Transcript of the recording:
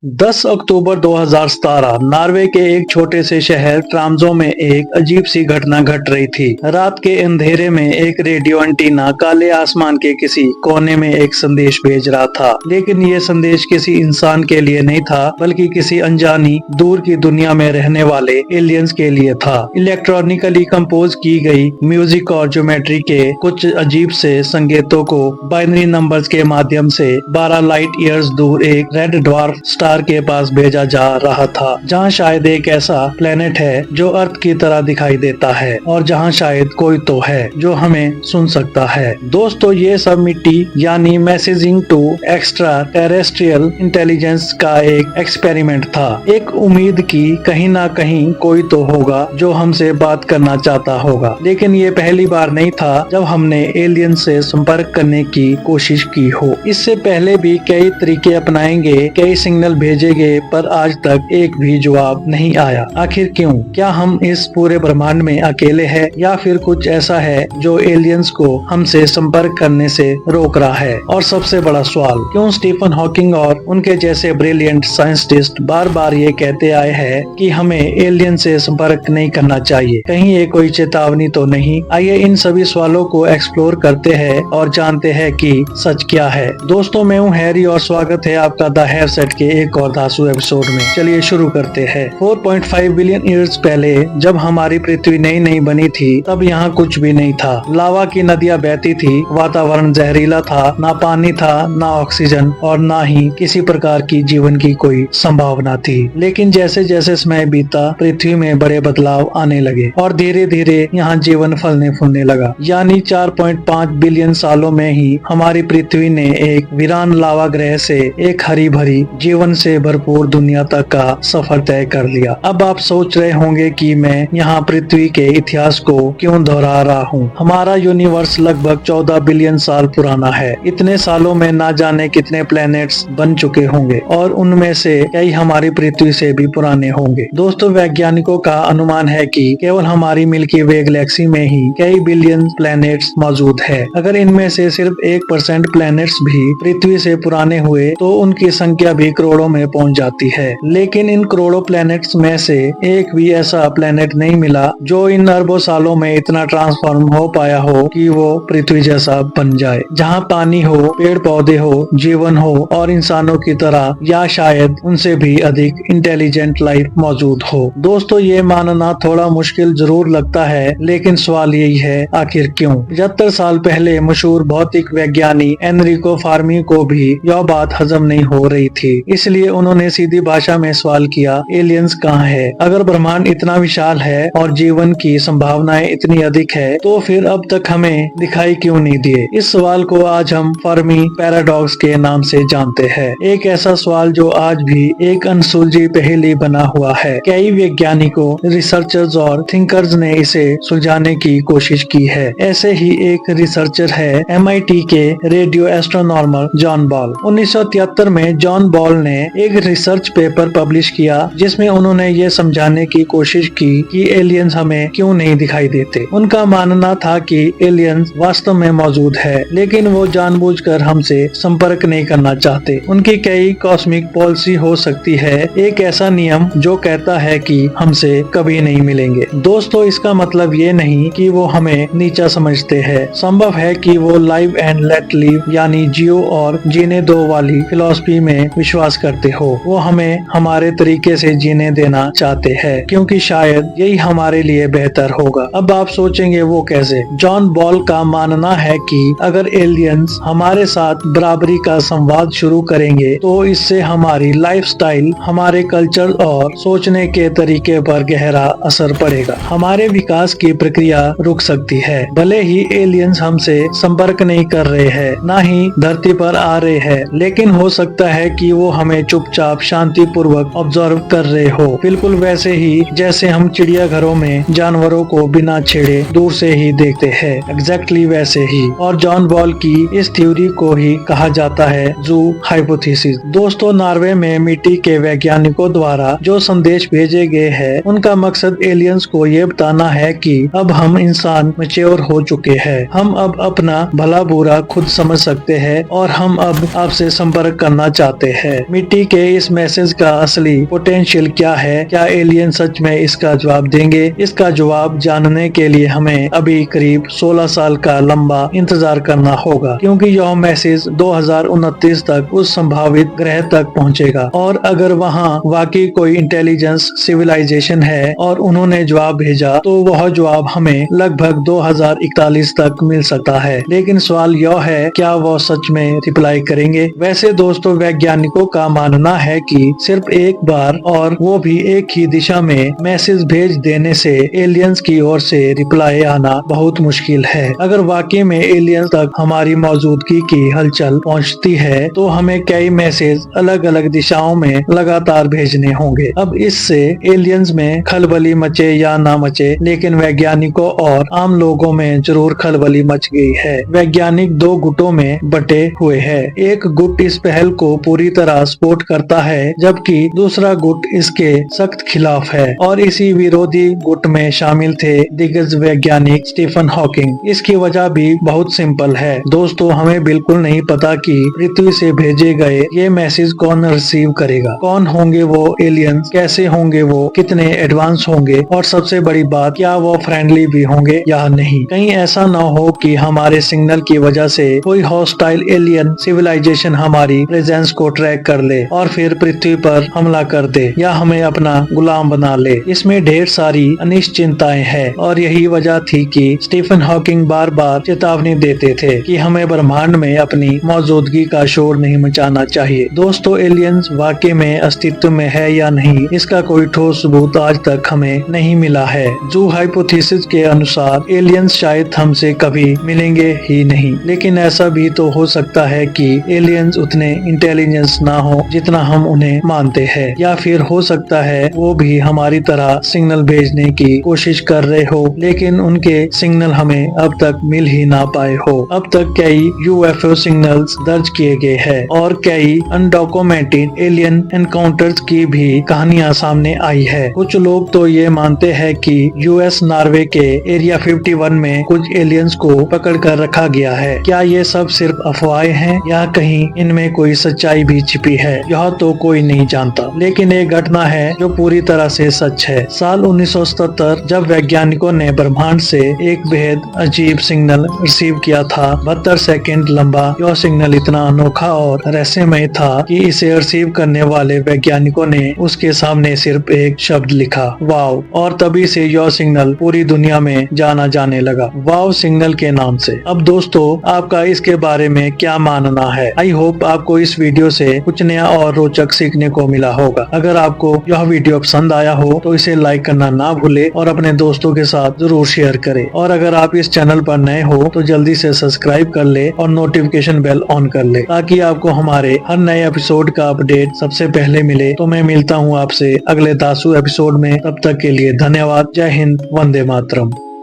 10 अक्टूबर 2017 Norway के एक छोटे से शहर ट्रामजो में एक अजीब सी घटना घट रही थी। रात के अंधेरे में एक रेडियो एंटीना काले आसमान के किसी कोने में एक संदेश भेज रहा था, लेकिन ये संदेश किसी इंसान के लिए नहीं था, बल्कि किसी अनजानी दूर की दुनिया में रहने वाले एलियंस के लिए था। इलेक्ट्रॉनिकली कंपोज की गई म्यूजिक और ज्योमेट्री के कुछ अजीब से संकेतों को बाइनरी नंबर्स के माध्यम से 12 लाइट ईयर्स दूर एक रेड ड्वार्फ स्टार के पास भेजा जा रहा था, जहां शायद एक ऐसा प्लेनेट है जो अर्थ की तरह दिखाई देता है और जहां शायद कोई तो है जो हमें सुन सकता है। दोस्तों, ये सब मिट्टी यानी messaging to extraterrestrial intelligence का एक एक्सपेरिमेंट था। एक उम्मीद की कहीं ना कहीं कोई तो होगा जो हमसे बात करना चाहता होगा, लेकिन ये पहली बार नहीं था जब हमने एलियन से संपर्क करने की कोशिश की हो। इससे पहले भी कई तरीके अपनाएंगे, कई सिग्नल भेजेंगे, पर आज तक एक भी जवाब नहीं आया। आखिर क्यों? क्या हम इस पूरे ब्रह्मांड में अकेले हैं, या फिर कुछ ऐसा है जो एलियंस को हमसे संपर्क करने से रोक रहा है? और सबसे बड़ा सवाल, क्यों स्टीफन हॉकिंग और उनके जैसे ब्रिलियंट साइंटिस्ट बार बार ये कहते आए हैं कि हमें एलियन से संपर्क नहीं करना चाहिए? कहीं ये कोई चेतावनी तो नहीं? आइए इन सभी सवालों को एक्सप्लोर करते हैं और जानते हैं कि सच क्या है। दोस्तों, मैं हूँ हैरी और स्वागत है आपका द हैव सेट के एक और धांसू एपिसोड में। चलिए शुरू करते हैं। 4.5 बिलियन ईयर्स पहले जब हमारी पृथ्वी नई बनी थी, तब यहाँ कुछ भी नहीं था। लावा की नदियाँ बहती थी, वातावरण जहरीला था, ना पानी था, ना ऑक्सीजन, और ना ही किसी प्रकार की जीवन की कोई संभावना थी। लेकिन जैसे जैसे समय बीता, पृथ्वी में बड़े बदलाव आने लगे और धीरे धीरे यहाँ जीवन फलने फूलने लगा। यानी 4.5 बिलियन सालों में ही हमारी पृथ्वी ने एक वीरान लावा ग्रह से एक हरी भरी जीवन से भरपूर दुनिया तक का सफर तय कर लिया। अब आप सोच रहे होंगे कि मैं यहाँ पृथ्वी के इतिहास को क्यों दोहरा रहा हूँ। हमारा यूनिवर्स लगभग 14 बिलियन साल पुराना है। इतने सालों में ना जाने कितने प्लैनेट्स बन चुके होंगे और उनमें से कई हमारी पृथ्वी से भी पुराने होंगे। दोस्तों, वैज्ञानिकों का अनुमान है कि केवल हमारी मिल्की वे गैलेक्सी में ही कई बिलियन प्लैनेट्स मौजूद है। अगर इनमें से सिर्फ 1% प्लैनेट्स भी पृथ्वी से पुराने हुए तो उनकी संख्या भी करोड़ों में पहुंच जाती है। लेकिन इन करोड़ों प्लैनेट्स में से एक भी ऐसा प्लैनेट नहीं मिला जो इन अरबों सालों में इतना ट्रांसफॉर्म हो पाया हो कि वो पृथ्वी जैसा बन जाए, जहां पानी हो, पेड़ पौधे हो, जीवन हो और इंसानों की तरह या शायद उनसे भी अधिक इंटेलिजेंट लाइफ मौजूद हो। दोस्तों, ये मानना थोड़ा मुश्किल जरूर लगता है, लेकिन सवाल यही है, आखिर क्यों? 75 साल पहले मशहूर भौतिक वैज्ञानिक एनरिको फर्मी को भी यह बात हजम नहीं हो रही थी, इसलिए उन्होंने सीधी भाषा में सवाल किया, एलियंस कहाँ है? अगर ब्रह्मांड इतना विशाल है और जीवन की संभावनाएं इतनी अधिक है, तो फिर अब तक हमें दिखाई क्यों नहीं दिए? इस सवाल को आज हम फर्मी पैराडॉक्स के नाम से जानते हैं। एक ऐसा सवाल जो आज भी एक अनसुलझी पहेली बना हुआ है। कई वैज्ञानिकों, रिसर्चर्स और थिंकर्स ने इसे सुलझाने की कोशिश की है। ऐसे ही एक रिसर्चर है MIT के रेडियो एस्ट्रोनॉमर जॉन बॉल। 1973 में जॉन बॉल ने एक रिसर्च पेपर पब्लिश किया जिसमें उन्होंने ये समझाने की कोशिश की कि एलियंस हमें क्यों नहीं दिखाई देते। उनका मानना था कि एलियंस वास्तव में मौजूद है, लेकिन वो जानबूझकर हमसे संपर्क नहीं करना चाहते। उनकी कई कॉस्मिक पॉलिसी हो सकती है, एक ऐसा नियम जो कहता है कि हमसे कभी नहीं मिलेंगे। दोस्तों, इसका मतलब ये नहीं कि वो हमें नीचा समझते हैं। संभव है कि वो लाइव एंड लेट लिव यानी जियो और जीने दो वाली फिलॉसफी में विश्वास करते हो। वो हमें हमारे तरीके से जीने देना चाहते हैं, क्योंकि शायद यही हमारे लिए बेहतर होगा। अब आप सोचेंगे वो कैसे? जॉन बॉल का मानना है कि अगर एलियंस हमारे साथ बराबरी का संवाद शुरू करेंगे तो इससे हमारी लाइफस्टाइल, हमारे कल्चर और सोचने के तरीके पर गहरा असर पड़ेगा। हमारे विकास की प्रक्रिया रुक सकती है। भले ही एलियंस हमसे संपर्क नहीं कर रहे हैं, ना ही धरती पर आ रहे हैं, लेकिन हो सकता है कि वो हमें चुपचाप शांति पूर्वक ऑब्जर्व कर रहे हो, बिल्कुल वैसे ही जैसे हम चिड़ियाघरों में जानवरों को बिना छेड़े दूर से ही देखते हैं। एग्जैक्टली वैसे ही। और जॉन बॉल की इस थ्योरी को ही कहा जाता है जू हाइपोथेसिस। दोस्तों, नॉर्वे में मिट्टी के वैज्ञानिकों द्वारा जो संदेश भेजे गए हैं, उनका मकसद एलियंस को ये बताना है कि अब हम इंसान मैच्योर हो चुके हैं। हम अब अपना भला बुरा खुद समझ सकते हैं और हम अब आपसे संपर्क करना चाहते हैं। मिट्टी ईटी के इस मैसेज का असली पोटेंशियल क्या है, क्या एलियन सच में इसका जवाब देंगे? इसका जवाब जानने के लिए हमें अभी करीब 16 साल का लंबा इंतजार करना होगा, क्योंकि यह मैसेज 2029 तक उस संभावित ग्रह तक पहुंचेगा। और अगर वहां वाकई कोई इंटेलिजेंस सिविलाइजेशन है और उन्होंने जवाब भेजा, तो वह जवाब हमें लगभग 2041 तक मिल सकता है। लेकिन सवाल यह है, क्या वो सच में रिप्लाई करेंगे? वैसे दोस्तों, वैज्ञानिकों का मानना है कि सिर्फ एक बार, और वो भी एक ही दिशा में मैसेज भेज देने से एलियंस की ओर से रिप्लाई आना बहुत मुश्किल है। अगर वाकई में एलियंस तक हमारी मौजूदगी की हलचल पहुंचती है, तो हमें कई मैसेज अलग अलग दिशाओं में लगातार भेजने होंगे। अब इससे एलियंस में खलबली मचे या ना मचे, लेकिन वैज्ञानिकों और आम लोगों में जरूर खलबली मच गई है। वैज्ञानिक दो गुटों में बटे हुए हैं। एक गुट इस पहल को पूरी तरह सपोर्ट करता है, जबकि दूसरा गुट इसके सख्त खिलाफ है। और इसी विरोधी गुट में शामिल थे दिग्गज वैज्ञानिक स्टीफन हॉकिंग। इसकी वजह भी बहुत सिंपल है दोस्तों, हमें बिल्कुल नहीं पता कि पृथ्वी से भेजे गए ये मैसेज कौन रिसीव करेगा, कौन होंगे वो एलियंस, कैसे होंगे वो, कितने एडवांस होंगे, और सबसे बड़ी बात, क्या वो फ्रेंडली भी होंगे या नहीं। कहीं ऐसा न हो कि हमारे सिग्नल की वजह से कोई हॉस्टाइल एलियन सिविलाइजेशन हमारी प्रेजेंस को ट्रैक कर ले और फिर पृथ्वी पर हमला कर दे या हमें अपना गुलाम बना ले। इसमें ढेर सारी अनिश्चितताएं हैं, और यही वजह थी कि स्टीफन हॉकिंग बार बार चेतावनी देते थे कि हमें ब्रह्मांड में अपनी मौजूदगी का शोर नहीं मचाना चाहिए। दोस्तों, एलियंस वाकई में अस्तित्व में है या नहीं, इसका कोई ठोस सबूत आज तक हमें नहीं मिला है। जू हाइपोथेसिस के अनुसार एलियंस शायद हमसे कभी मिलेंगे ही नहीं, लेकिन ऐसा भी तो हो सकता है कि एलियंस उतने इंटेलिजेंस ना हो जितना हम उन्हें मानते हैं, या फिर हो सकता है वो भी हमारी तरह सिग्नल भेजने की कोशिश कर रहे हो, लेकिन उनके सिग्नल हमें अब तक मिल ही ना पाए हो। अब तक कई यूएफओ सिग्नल्स दर्ज किए गए हैं और कई अनडॉक्यूमेंटेड एलियन एनकाउंटर्स की भी कहानियां सामने आई है। कुछ लोग तो ये मानते हैं कि यूएस नॉर्वे के एरिया 51 में कुछ एलियंस को पकड़ कर रखा गया है। क्या ये सब सिर्फ अफवाहें हैं या कहीं इनमें कोई सच्चाई भी छिपी है, यह तो कोई नहीं जानता। लेकिन एक घटना है जो पूरी तरह से सच है। साल 1977 जब वैज्ञानिकों ने ब्रह्मांड से एक बेहद अजीब सिग्नल रिसीव किया था। 72 सेकंड लंबा यह सिग्नल इतना अनोखा और रहस्यमय था कि इसे रिसीव करने वाले वैज्ञानिकों ने उसके सामने सिर्फ एक शब्द लिखा, वाव। और तभी से यह सिग्नल पूरी दुनिया में जाना जाने लगा, वाव सिग्नल के नाम से। अब दोस्तों, आपका इसके बारे में क्या मानना है? आई होप आपको इस वीडियो से कुछ नया और रोचक सीखने को मिला होगा। अगर आपको यह वीडियो पसंद आया हो तो इसे लाइक करना ना भूले और अपने दोस्तों के साथ जरूर शेयर करें। और अगर आप इस चैनल पर नए हो तो जल्दी से सब्सक्राइब कर ले और नोटिफिकेशन बेल ऑन कर ले, ताकि आपको हमारे हर नए एपिसोड का अपडेट सबसे पहले मिले। तो मैं मिलता हूँ आपसे अगले 10 एपिसोड में। तब तक के लिए धन्यवाद। जय हिंद, वंदे मातरम।